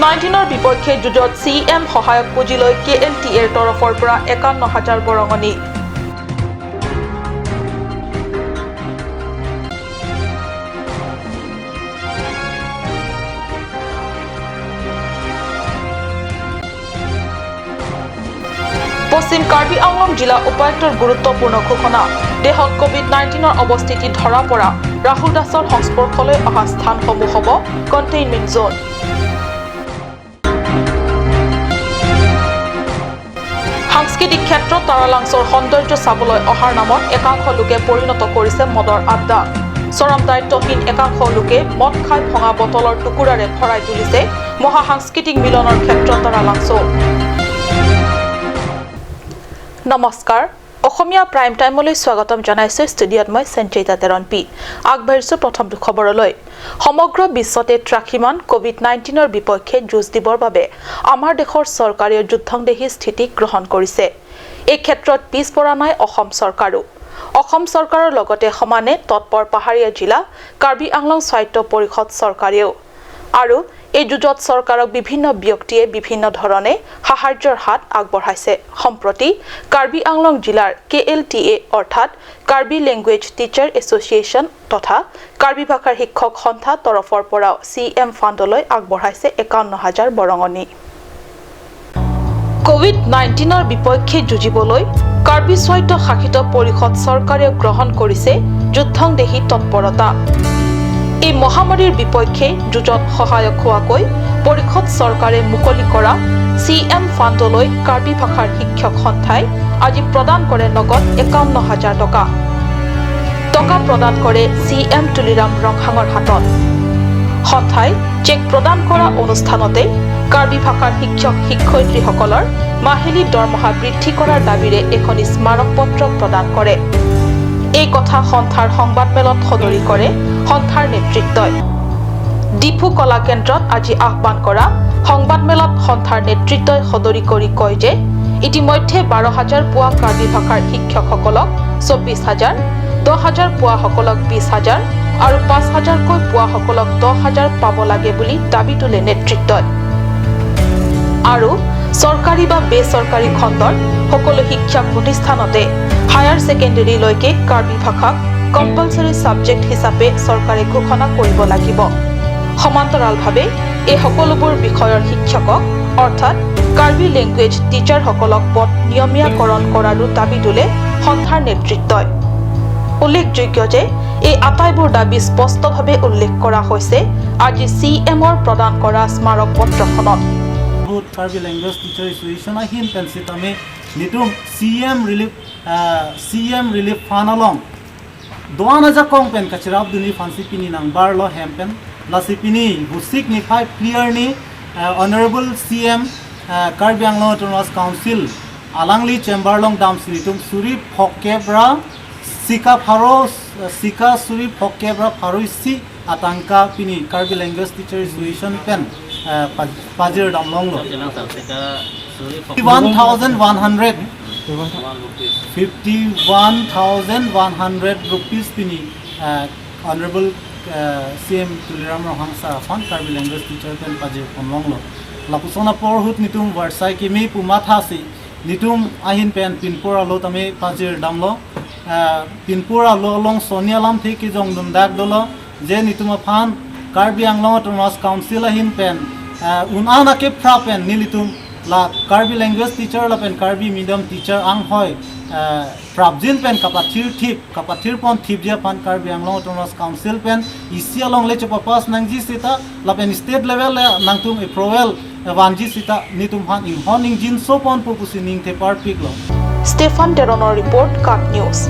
COVID-19 বিপক্ষে যুঁজত CM সহায়ক পুঁজিলৈ KLTAৰ তৰফৰ পৰা ৫১,০০০ বৰঙণি। পশ্চিম কাৰ্বি আংলং জিলা উপায়ুক্তৰ গুৰুত্বপূৰ্ণ ঘোষণা। দেশত কোভিড-19 অৱস্থিতি ধৰা পৰা ৰাহুল দাসৰ সংস্পৰ্শলৈ অহা স্থানসমূহ হ'ব কণ্টেইনমেণ্ট জোন। সাংস্কৃতিক ক্ষেত্ৰত তাৰালাংছৰ সৌন্দৰ্য চাবলৈ অহাৰ নামত একাংশ লোকে পৰিণত কৰিছে মদৰ আড্ডা। চৰম দায়িত্বহীন একাংশ লোকে মদ খাই ভঙা বটলৰ টুকুৰাৰে ভৰাই তুলিছে মহাসাংস্কৃতিক মিলনৰ ক্ষেত্ৰত তাৰালাংছ। নমস্কাৰ, অসমীয়া প্ৰাইম টাইমলৈ স্বাগতম জনাইছো। ষ্টুডিঅ'ত মই সঞ্চিতা তেৰণপি। আগবাঢ়িছো প্ৰথমটো খবৰলৈ। সমগ্ৰ বিশ্বতে ত্ৰাসীমান কোভিড-19 বিপক্ষে যুঁজ দিবৰ বাবে আমাৰ দেশৰ চৰকাৰে যুদ্ধংদেহী স্থিতি গ্ৰহণ কৰিছে। এই ক্ষেত্ৰত পিছ পৰা নাই অসম চৰকাৰো। অসম চৰকাৰৰ লগতে সমানে তৎপৰ পাহাৰীয়া জিলা কাৰ্বি আংলং স্বায়ত্ত পৰিষদ চৰকাৰেও। আৰু এই যুঁজত চৰকাৰক বিভিন্ন ব্যক্তিয়ে বিভিন্ন ধৰণে সাহায্যৰ হাত আগবঢ়াইছে। সম্প্ৰতি কাৰ্বি আংলং জিলাৰ KLTA অৰ্থাৎ কাৰ্বি লেংগুৱেজ টিচাৰ এছ'চিয়েশ্যন তথা কাৰ্বি ভাষাৰ শিক্ষক সন্থাৰ তৰফৰ পৰাও CM ফাণ্ডলৈ আগবঢ়াইছে ৫১,০০০ বৰঙণি। কোভিড-19 বিপক্ষে যুঁজিবলৈ কাৰ্বি স্বায়ত্ত শাসিত পৰিষদ চৰকাৰে গ্ৰহণ কৰিছে যুদ্ধংদেহী তৎপৰতা। এই মহামাৰীৰ বিপক্ষে যুঁজত সহায়ক হোৱাকৈ পৰিষদ চৰকাৰে মুকলি কৰা CM ফাণ্ডলৈ কাৰ্বি ভাষাৰ শিক্ষক সন্থাই আজি প্ৰদান কৰে নগদ ৫১,০০০ টকা। টকা প্ৰদান কৰে CM তুলিৰাম ৰংহাঙৰ হাতত। সন্থাই চেক প্ৰদান কৰা অনুষ্ঠানতে কাৰ্বি ভাষাৰ শিক্ষক শিক্ষয়িত্ৰীসকলৰ মাহিলী দৰমহা বৃদ্ধি কৰাৰ দাবীৰে এখন স্মাৰক পত্ৰ প্ৰদান কৰে। এই কথা সন্থাৰ সংবাদমেলত সদৰি কৰে সন্থাৰ নেতৃত্বই। ডিফু কলা কেন্দ্ৰত আজি আহ্বান কৰা সংবাদমেলত সন্থাৰ নেতৃত্বই সদৰি কৰি কয় যে ইতিমধ্যে ১২,০০০ পোৱা কাৰ্বি ভাষাৰ শিক্ষকসকলক ২৪,০০০, ১০,০০০ পোৱাসকলক ২০,০০০ আৰু ৫,০০০কৈ পোৱাসকলক ১০,০০০ পাব লাগে বুলি দাবী তোলে নেতৃত্বই। আৰু চৰকাৰী বা বেচৰকাৰী খণ্ডৰ সকলো শিক্ষা প্ৰতিষ্ঠানতে হায়াৰ ছেকেণ্ডেৰীলৈকে কাৰ্বি ভাষাক কম্পালচৰী ছাবজেক্ট হিচাপে চৰকাৰে ঘোষণা কৰিব লাগিব। সমান্তৰালভাৱে এই সকলোবোৰ বিষয়ৰ শিক্ষকক অৰ্থাৎ কাৰ্বি লেংগুৱেজ টিচাৰসকলক পদ নিয়মীয়াকৰণ কৰাৰো দাবী তোলে সন্থাৰ নেতৃত্বই। উল্লেখযোগ্য যে এই আটাইবোৰ দাবী স্পষ্টভাৱে উল্লেখ কৰা হৈছে আজি CMৰ প্ৰদান কৰা স্মাৰক পত্ৰখনত। Karbi Language Teacher Association ahin pensitame nitum CM relief fan along doan aja kong pen kachirab duni fancy pini nang barlo hempen lasipini busik ni 5 clear ni honorable CM Karbi Anglong Autonomous Council alangli chamberlong dam siritum suri phokebra sika suri phokebra pharuisi atangka pini Karbi Language Teacher Association pen Pajir Damlong 51,100 rupees pini honorable CM Tuliram Rohangsa Fan Karbi Language Teacher pen Pajir Damlong lapusona porhut nitum warsai kimi pumathasi nitum ahin pen pinpura lo tame Pajir Damlo pinpura lo long sonialam theki jong dum dak dolo je nitum fan Karbi Anglong Autonomous Council ahin pen unana ke prapen nilitum la Karbi language teacher la pen Karbi medium teacher ang hoy prabjin pen kapathir pon thip dia pan Karbi Anglong Autonomous Council pen isi along leche papas nangji sita la pen state level nangtum approval wanji sita nitum han in honing jin so pon popusining the par piglo Stefan Deronor report Cut News।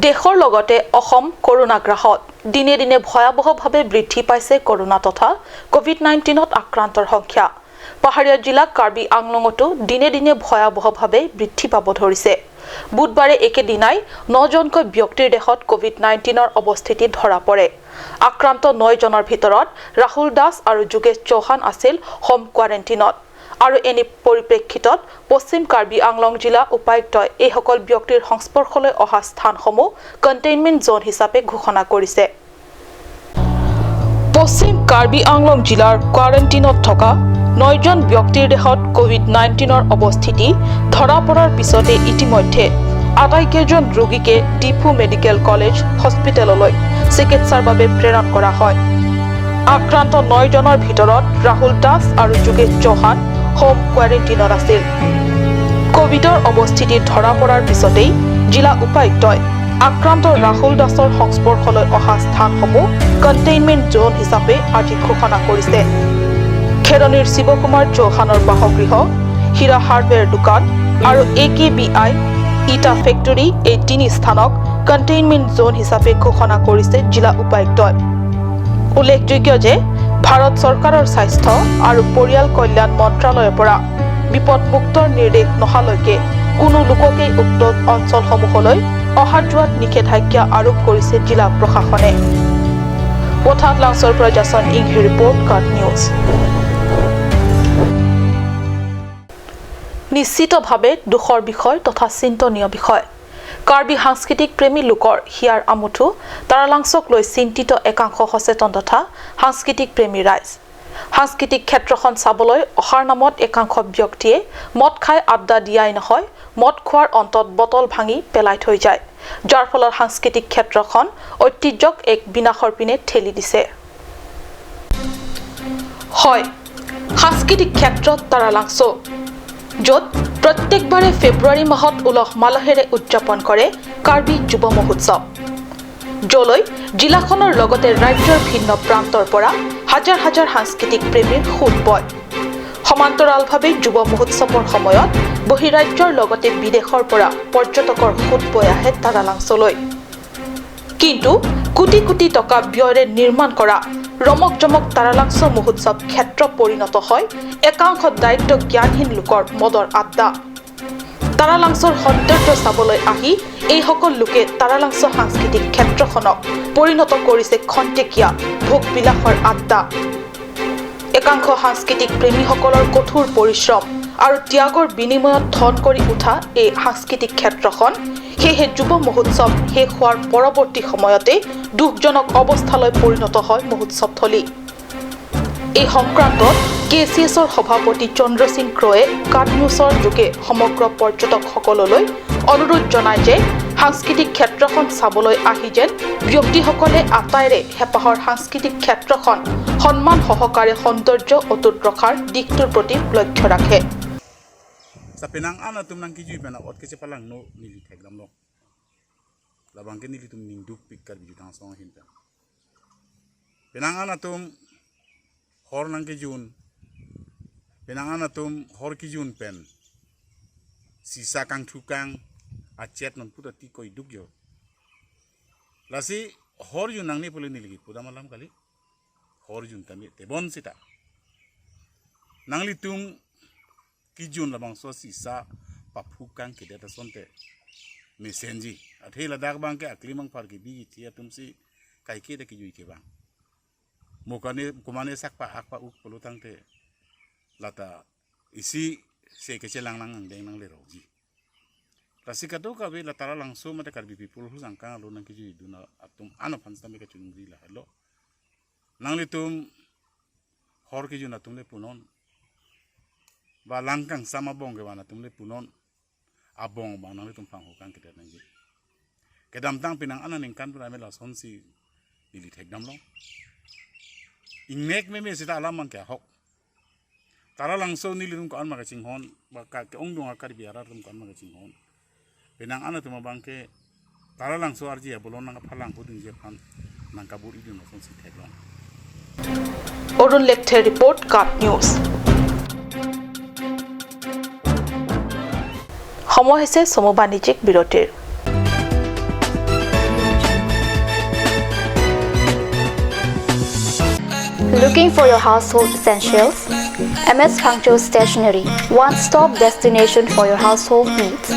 দেশৰ লগতে অসম কৰোনাগ্ৰাসত দিনে দিনে ভয়াৱহভাৱে বৃদ্ধি পাইছে corona তথা কোভিড-19ত আক্ৰান্তৰ সংখ্যা। পাহাৰীয়া জিলা কাৰ্বি আংলঙতো দিনে দিনে ভয়াৱহভাৱে বৃদ্ধি পাব ধৰিছে। বুধবাৰে একেদিনাই ৯জনকৈ ব্যক্তিৰ দেশত কোভিড-19ৰ অৱস্থিতি ধৰা পৰে। আক্ৰান্ত ৯জনৰ ভিতৰত ৰাহুল দাস আৰু যোগেশ চৌহান আছিল হোম কোৱাৰেণ্টিনত। আৰু এনে পৰিপ্ৰেক্ষিতত পশ্চিম কাৰ্বি আংলং জিলা উপায়ুক্তই এই সকল ব্যক্তিৰ সংস্পৰ্শলৈ অহা স্থানসমূহ কণ্টেইনমেণ্ট জোন হিচাপে ঘোষণা কৰিছে। পশ্চিম কাৰ্বি আংলং জিলাৰ কোৱাৰেণ্টিনত থকা 9জন ব্যক্তিৰ দেহত কোভিড-19ৰ অৱস্থিতি ধৰা পৰাৰ পিছতে ইতিমধ্যে আটাইকেইজন ৰোগীকে ডিফু মেডিকেল কলেজ হস্পিটেললৈ চিকিৎসাৰ বাবে প্ৰেৰণ কৰা হয়। আক্ৰান্ত 9জনৰ ভিতৰত ৰাহুল দাস আৰু যোগেশ চৌহান হোম কোৱাৰেণ্টিনত আছিল। কোভিডৰ অৱস্থিতি ধৰা পৰাৰ পিছতেই জিলা উপায়ুক্তই আক্ৰান্ত ৰাহুল দাসৰ সংস্পৰ্শলৈ অহা স্থানসমূহ কণ্টেইনমেণ্ট জোন হিচাপে আজি ঘোষণা কৰিছে। খেৰনিৰ শিৱকুমাৰ চৌহানৰ বাসগৃহ, হীৰা হাৰ্ডৱেৰ দোকান আৰু AKBI ইটা ফেক্টৰী এই 3 স্থানক কণ্টেইনমেণ্ট জোন হিচাপে ঘোষণা কৰিছে জিলা উপায়ুক্তই। উল্লেখযোগ্য যে ভাৰত চৰকাৰৰ স্বাস্থ্য আৰু পৰিয়াল কল্যাণ মন্ত্ৰালয়ৰ পৰা বিপদমুক্তৰ নিৰ্দেশ নহালৈকে কোনো লোককেই উক্ত অঞ্চলসমূহলৈ অহা যোৱাত নিষেধাজ্ঞা আৰোপ কৰিছে জিলা প্ৰশাসনে। পথাত লাংচৰ পৰা জাছন ইংহি ৰিপৰ্ট কাট নিউজ। নিশ্চিতভাৱে দুখৰ বিষয় তথা চিন্তনীয় বিষয়। কাৰ্বি সাংস্কৃতিক প্ৰেমী লোকৰ হিয়াৰ আমুঠু তাৰালাংচক লৈ চিন্তিত একাংশ সচেতন তথা সাংস্কৃতিক প্ৰেমী ৰাইজ। সাংস্কৃতিক ক্ষেত্ৰখন চাবলৈ অহাৰ নামত একাংশ ব্যক্তিয়ে মদ খাই আড্ডা দিয়াই নহয়, মদ খোৱাৰ অন্তত বটল ভাঙি পেলাই থৈ যায়, যাৰ ফলত সাংস্কৃতিক ক্ষেত্ৰখন ঐতিহ্যক এক বিনাশৰ পিনে ঠেলি দিছে। হয়, সাংস্কৃতিক ক্ষেত্ৰত তাৰালাংচ, য'ত প্ৰত্যেকবাৰে ফেব্ৰুৱাৰী মাহত উলহ মালহেৰে উদযাপন কৰে কাৰ্বি যুৱ মহোৎসৱ, য'লৈ জিলাখনৰ লগতে ৰাজ্যৰ ভিন্ন প্ৰান্তৰ পৰা হাজাৰ হাজাৰ সাংস্কৃতিক প্ৰেমীৰ সোঁত বয়। সমান্তৰালভাৱে যুৱ মহোৎসৱৰ সময়ত বহিৰাজ্যৰ লগতে বিদেশৰ পৰা পৰ্যটকৰ সোঁত বৈ আহে তাৰালাংচলৈ। কিন্তু কোটি কোটি টকা ব্যয়েৰে নিৰ্মাণ কৰা ৰমক জমক তাৰালাংচ মহোৎসৱ ক্ষেত্ৰ পৰিণত হয় একাংশ দায়িত্ব জ্ঞানহীন লোকৰ মদৰ আড্ডা। তাৰালাংচৰ সৌন্দৰ্য চাবলৈ আহি এইসকল লোকে তাৰালাংচ সাংস্কৃতিক ক্ষেত্ৰখনক পৰিণত কৰিছে খন্তেকীয়া ভোগবিলাসৰ আড্ডা। একাংশ সাংস্কৃতিক প্ৰেমীসকলৰ কঠোৰ পৰিশ্ৰম আৰু ত্যাগৰ বিনিময়ত ধন কৰি উঠা এই সাংস্কৃতিক ক্ষেত্ৰখন সেয়েহে যুৱ মহোৎসৱ শেষ হোৱাৰ পৰৱৰ্তী সময়তে দুখজনক অৱস্থালৈ পৰিণত হয় মহোৎসৱথলী। এই সংক্ৰান্তত KCSৰ সভাপতি চন্দ্ৰ সিং ক্ৰয়ে কাট নিউজৰ যোগে সমগ্ৰ পৰ্যটকসকললৈ অনুৰোধ জনায় যে সাংস্কৃতিক ক্ষেত্ৰখন চাবলৈ আহি যেন ব্যক্তিসকলে আটাইৰে হেঁপাহৰ সাংস্কৃতিক ক্ষেত্ৰখন সন্মান সহকাৰে সৌন্দৰ্য অটুট ৰখাৰ দিশটোৰ প্ৰতি লক্ষ্য ৰাখে। Sa pinang-ana tum nang kiju pena ot kece palang no nili theglam no. Labang ke nili tum ning duk pikkar biju tang song hin pen. Pinang-ana tum hor nang kijun. Pinang-ana tum hor kijun pen. Sisa kang thukang achet non puta ti koi duk jo. Lasi hor jun nang ni pole nili puda malam kali. Hor jun tami tebon sita. Nang li tum kijun labang so sisa papukang ke data sonte mesenji athela dag bang ke aklimang par ke bi tia tumsi kai ke de ki jui ke bang mokane kumane sakpa akpa uk polutang te lata isi se ke chelang lang deng nang le roji rasika to ka be latara langso mate karbi people hu sangkang lo nang ki jui duna atum ana phansta me ka chungri la hello nang le tum hor ki juna tum le punon ba langkang sama bong ke wana tumle punon abong ba nang tum phang hokang ke dan ji ke dam tang pinang ana ning kan pra me la son si dili thek dam lo ingnek me sita alam mang ke hok tara langso ni lum ko an ma ka chinghon ba ka ke ong dong akar biara tum kan ma ka chinghon pinang ana tum bang ke tara langso arji ya bolon nang phalang huding je phan nang kabur idin no son si thek lo Arun Lepthe report কাট news. সময় হৈছে চমু বাণিজ্যিক বিৰতিৰ। Looking for your household essentials? MS Fangcho Stationery, one-stop destination for your household needs.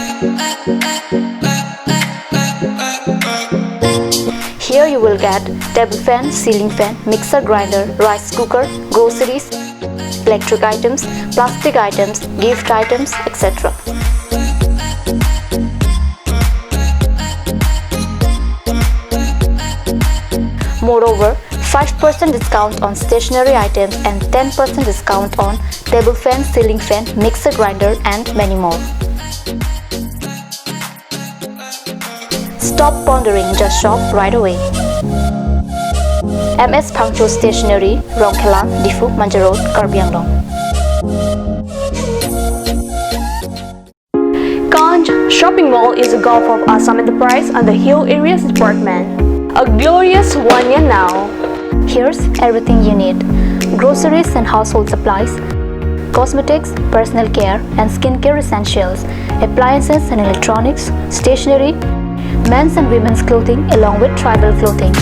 Here you will get table fan, ceiling fan, mixer grinder, rice cooker, groceries, electric items, plastic items, gift items, etc. Moreover, 5% discount on stationery items and 10% discount on table fan, ceiling fan, mixer grinder and many more. Stop pondering, just shop right away. MS Phangcho Stationery, Rongkhelang, Difu, Manja Road, Karbi Anglong. Ganj Shopping Mall is a Gulf of Assam enterprise and the Hill Areas Department. A glorious 1 year now. Here's everything you need: groceries and household supplies, cosmetics, personal care and skincare essentials, appliances and electronics, stationery, men's and women's clothing along with tribal clothing.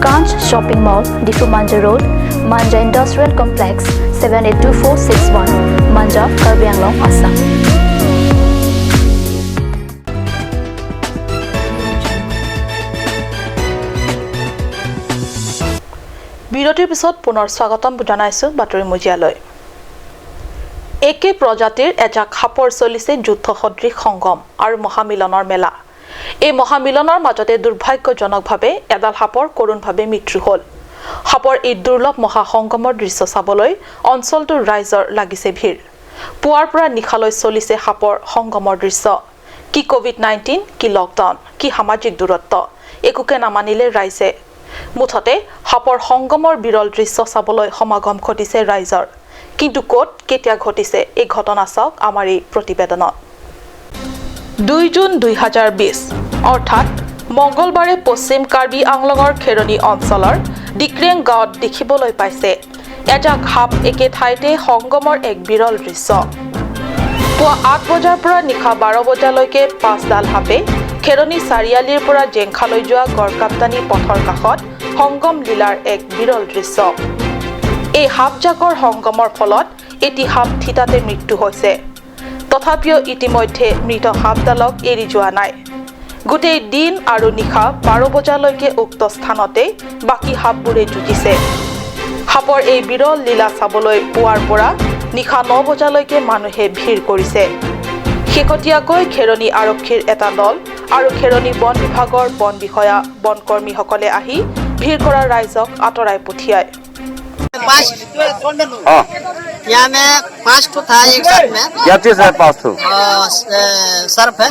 Ganj Shopping Mall, Difu Manja Road, Manja Industrial Complex, 782461, Manja, Karbi Anglong, Assam. বিৰতিৰ পিছত পুনৰ স্বাগতম জনাইছো বাতৰি মজিয়ালৈ। একে প্ৰজাতিৰ এজাক সাপৰ চলিছে যুদ্ধ সদৃশ সংগম আৰু মহামিলনৰ মেলা। এই মহামিলনৰ মাজতে দুৰ্ভাগ্যজনকভাৱে এডাল সাপৰ কৰোণভাৱে মৃত্যু হ'ল। সাপৰ এই দুৰ্লভ মহাসংগমৰ দৃশ্য চাবলৈ অঞ্চলটোৰ ৰাইজৰ লাগিছে ভিৰ। পুৱাৰ পৰা নিশালৈ চলিছে সাপৰ সংগমৰ দৃশ্য। কি কোভিড-19, কি লকডাউন, কি সামাজিক দূৰত্ব, একোকে নামানিলে ৰাইজে। মুঠতে সাপৰ সংগমৰ বিৰল দৃশ্য চাবলৈ সমাগম ঘটিছে ৰাইজৰ। কিন্তু ক'ত কেতিয়া ঘটিছে এই ঘটনা চাওক আমাৰ এই প্ৰতিবেদনত। 2 জুন 2020 অৰ্থাৎ মঙ্গলবাৰে পশ্চিম কাৰ্বি আংলঙৰ খেৰণী অঞ্চলৰ ডিক্ৰেং গাঁৱত দেখিবলৈ পাইছে এজাক সাপ একে ঠাইতে সংগমৰ এক বিৰল দৃশ্য। পুৱা 8 বজাৰ পৰা নিশা 12 বজালৈকে 5ডাল সাপে খেৰণী চাৰিআলিৰ পৰা জেংখালৈ যোৱা গড়কাপ্তানি পথৰ কাষত সংগম লীলাৰ এক বিৰল দৃশ্য। এই সাপজাকৰ সংগমৰ ফলত এটি সাপ থিতাতে মৃত্যু হৈছে। তথাপিও ইতিমধ্যে মৃত সাপডালক এৰি যোৱা নাই। গোটেই দিন আৰু নিশা 12 বজালৈকে উক্ত স্থানতে বাকী সাপবোৰে যুঁজিছে। সাপৰ এই বিৰল লীলা চাবলৈ পুৱাৰ পৰা নিশা 9 বজালৈকে মানুহে ভিৰ কৰিছে। শেহতীয়াকৈ খেৰণী আৰক্ষীৰ এটা দল আৰু খেৰণী বন বিভাগৰ বন বিষয়া বনকৰ্মীসকলে আহি ভিৰ কৰা ৰাইজক আঁতৰাই পঠিয়ায়। यहाँ में 5 ठो था एक साथ में। क्या चीज है 5 ठो? सर्फ है,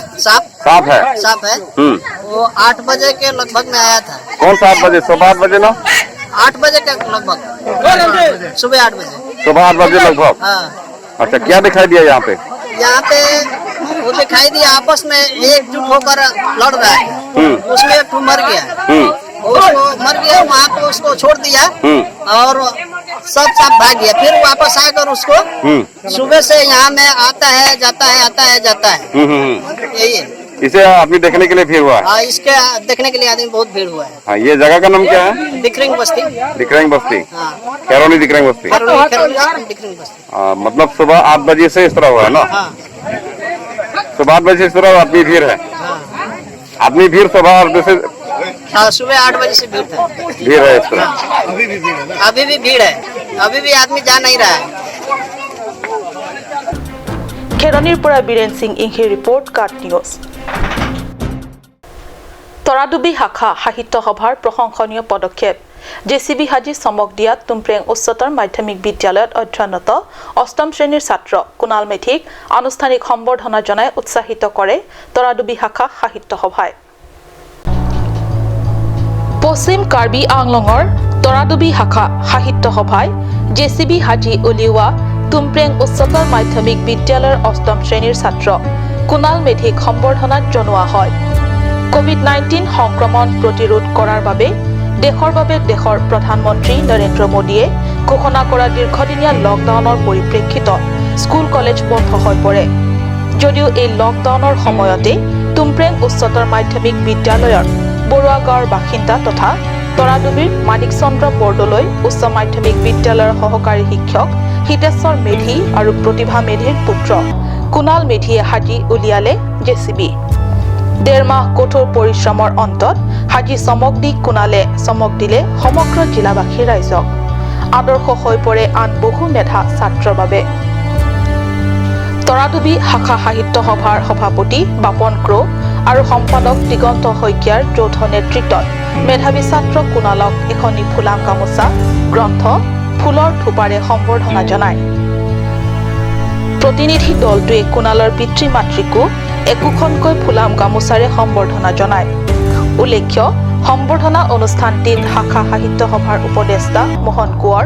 सांप है। सांप है। वो 8 बजे के लगभग में आया था। कौन सा 8 बजे? सुबह 8 बजे ना? 8 बजे के लगभग, सुबह 8 बजे। सुबह 8 बजे लगभग। हाँ, अच्छा, क्या दिखाई दिया यहाँ पे? यहाँ पे वो दिखाई दिया आपस में एकजुट होकर लड़ रहा है। उसमें एक ठो मर गया। उसको मर गया, वहाँ पे उसको छोड़ दिया और सब भाग गया। फिर वापस आकर उसको सुबह से यहाँ में आता है जाता है, आता है जाता है। यही है। इसे आदमी देखने के लिए भीड़ हुआ है? हाँ, इसके देखने के लिए आदमी बहुत भीड़ हुआ है। हाँ, ये जगह का नाम क्या है? दिक्रिंग बस्ती। दिक्रेंग बस्ती। हाँ, खैरोनी दिक्रेंग बस्ती। दिक्रिंग बस्ती। मतलब सुबह 8 बजे से इस तरह हुआ है ना? हाँ, सुबह 8 बजे से इस तरह आदमी भीड़ है। हाँ, आदमी भीड़ सुबह 8 बजे से हाँ, सुबह 8 बजे से भीड़ था। भीड़ है इस तरह। अभी भी भीड़ है, अभी भी आदमी जा नहीं रहा है। খেৰণীৰ পৰা বীৰেন সিং ইংহিৰ ৰিপৰ্ট, কাট নিউজ। তৰাডুবি শাখা সাহিত্য সভাৰ প্ৰশংসনীয় পদক্ষেপ। জেচিবি সাজি চমক দিয়াত তুমপ্ৰেং উচ্চতৰ মাধ্যমিক বিদ্যালয়ত অধ্যয়নৰত 8ম শ্ৰেণীৰ ছাত্ৰ কুণাল মেধিক আনুষ্ঠানিক সম্বৰ্ধনা জনাই উৎসাহিত কৰে তৰাডুবি শাখা সাহিত্য সভাই। পশ্চিম কাৰ্বি আংলঙৰ তৰাডুবি শাখা সাহিত্য সভাই জেচিবি সাজি উলিওৱা তুমপ্ৰেং উচ্চতৰ মাধ্যমিক বিদ্যালয়ৰ 8ম শ্ৰেণীৰ ছাত্ৰ কুণাল মেধিক সম্বৰ্ধনাত জনোৱা হয়। কোভিড-19 সংক্ৰমণ প্ৰতিৰোধ কৰাৰ বাবে দেশৰ প্ৰধানমন্ত্ৰী নৰেন্দ্ৰ মোদীয়ে ঘোষণা কৰা দীৰ্ঘদিনীয়া লকডাউনৰ পৰিপ্ৰেক্ষিতত স্কুল কলেজ বন্ধ হৈ পৰে। যদিও এই লকডাউনৰ সময়তে তুমপ্ৰেং উচ্চতৰ মাধ্যমিক বিদ্যালয়ৰ বৰুৱা গাঁৱৰ বাসিন্দা তথা তৰাডুবিৰ মানিক চন্দ্ৰ বৰদলৈ উচ্চ মাধ্যমিক বিদ্যালয়ৰ সহকাৰী শিক্ষক হিতেশ্বৰ মেধি আৰু প্ৰতিভা মেধিৰ পুত্ৰ কুণাল মেধিয়ে সাজি উলিয়ালে জেচিবি। ডেৰ মাহ কঠোৰ পৰিশ্ৰমৰ অন্তত হাজি চমক দিলে সমগ্ৰ জিলাবাসী ৰাইজক আদৰ্শ হৈ পৰে আন বহু মেধা ছাত্ৰৰ বাবে তৰাডুবি শাখা সাহিত্য সভাৰ সভাপতি বাপন ক্ৰ আৰু সম্পাদক দিগন্ত শইকীয়াৰ যৌথ নেতৃত্বত মেধাৱী ছাত্ৰ কুণালক এখনি ফুলাম গামোচা গ্ৰন্থ ফুলৰ থোপাৰে সম্বৰ্ধনা জনায় প্ৰতিনিধি দলটোৱে কুণালৰ পিতৃ মাতৃকো একোখনকৈ ফুলাম গামোচাৰে সম্বৰ্ধনা জনায় উল্লেখ্য সম্বৰ্ধনা অনুষ্ঠানটিত শাখা সাহিত্য সভাৰ উপদেষ্টা মোহন কোঁৱৰ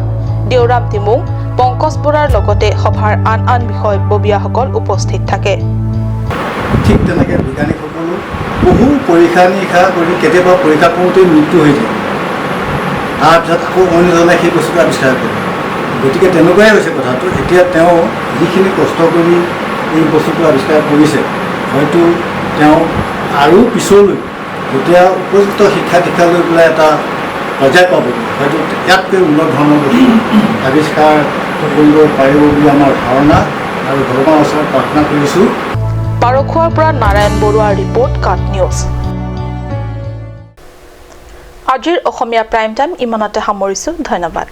দেওৰাম তিমুং পংকজ বৰাৰ লগতে সভাৰ আন বিষয়ববীয়াসকল উপস্থিত থাকে ঠিক তেনেকৈ বিজ্ঞানীসকলো বহু পৰীক্ষা নিৰীক্ষা কৰি কেতিয়াবা পৰীক্ষা কৰোঁতেই মৃত্যু হৈ যায় তাৰপিছত আকৌ অন্যজনে সেই বস্তুটো আৱিষ্কাৰ কৰে গতিকে তেনেকুৱাই হৈছে কথাটো এতিয়া তেওঁ যিখিনি কষ্ট কৰি এই বস্তুটো আৱিষ্কাৰ কৰিছে হয়তো তেওঁ আৰু পিছলৈ যেতিয়া উপযুক্ত শিক্ষা দীক্ষা লৈ পেলাই এটা পৰ্যায় পাব হয়তো ইয়াতকৈ উন্নত ধৰণৰ বস্তু আৱিষ্কাৰ কৰিব পাৰিব বুলি আমাৰ ধাৰণা আৰু ভগৱানৰ ওচৰত প্ৰাৰ্থনা কৰিছোঁ পাৰখোৱাৰ পৰা নাৰায়ণ বৰুৱাৰ ৰিপৰ্ট কাট নিউজ আজিৰ অসমীয়া প্ৰাইম টাইম ইমানতে সামৰিছোঁ ধন্যবাদ